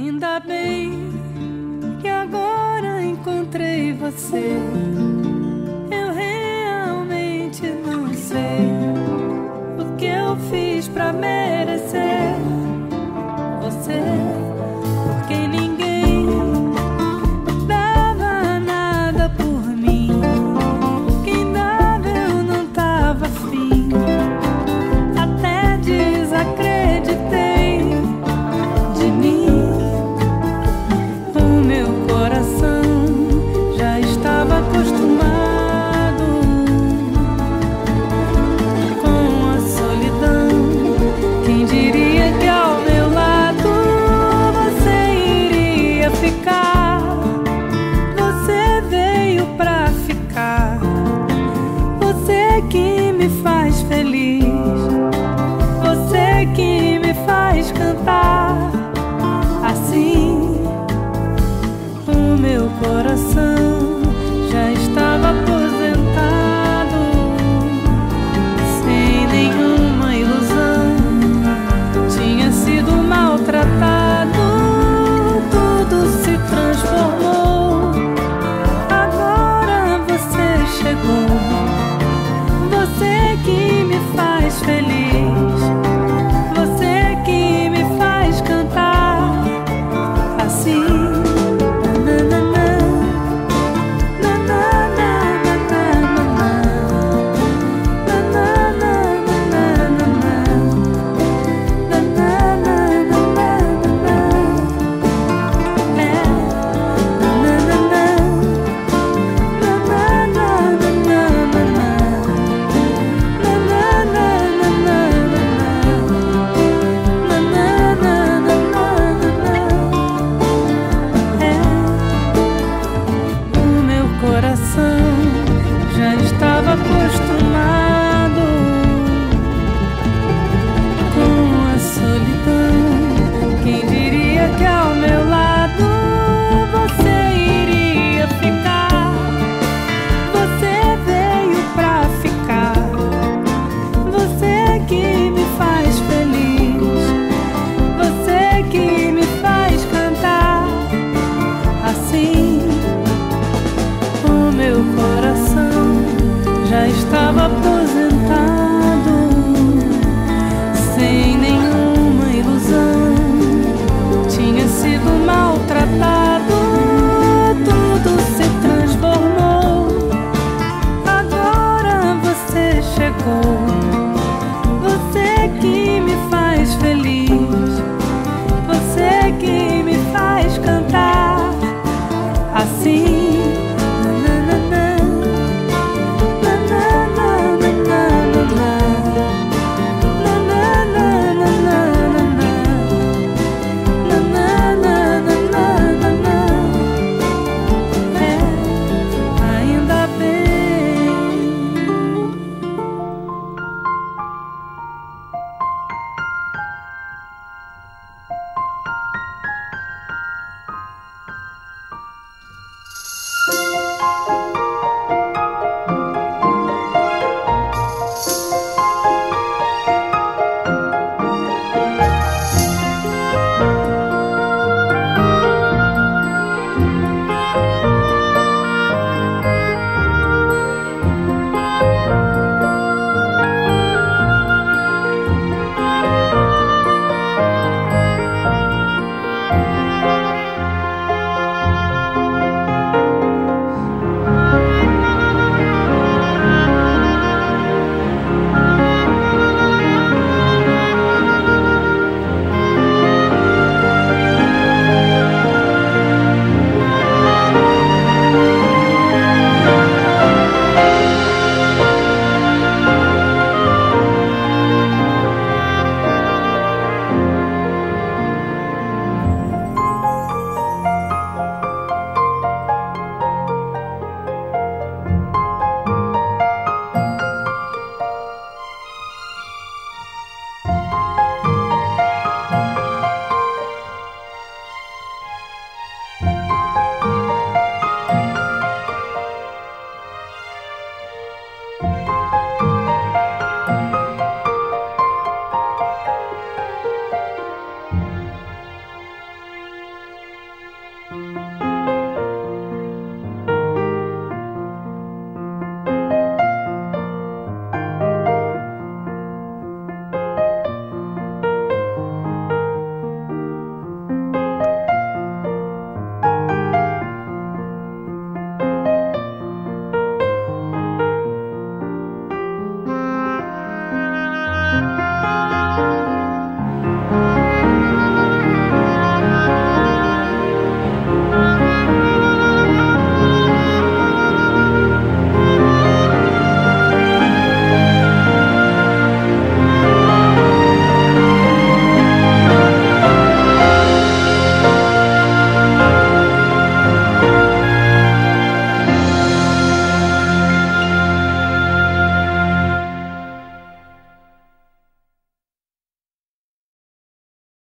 Ainda bem que agora encontrei você. Eu realmente não sei o que eu fiz pra merecer você, porque ninguém dava nada por mim. Quem dava eu não tava afim. Até desacreditei de mim. O meu coração já estava acostumado com a solidão. Quem diria que ao meu lado você iria ficar? Você veio pra ficar. Você que me faz feliz, você que me faz cantar assim. O meu coração já estava aposentado, sem nenhuma ilusão. Tinha sido maltratado, tudo se transformou. Agora você chegou, você que me faz feliz, você que me faz cantar assim. Já estava acostumado com a solidão. Quem diria que ao meu lado você iria ficar? Você veio pra ficar. Você que me faz feliz, você que me faz cantar assim. O meu coração já estava aposentado, sem nenhuma ilusão. Tinha sido maltratado, tudo se transformou. Agora você chegou,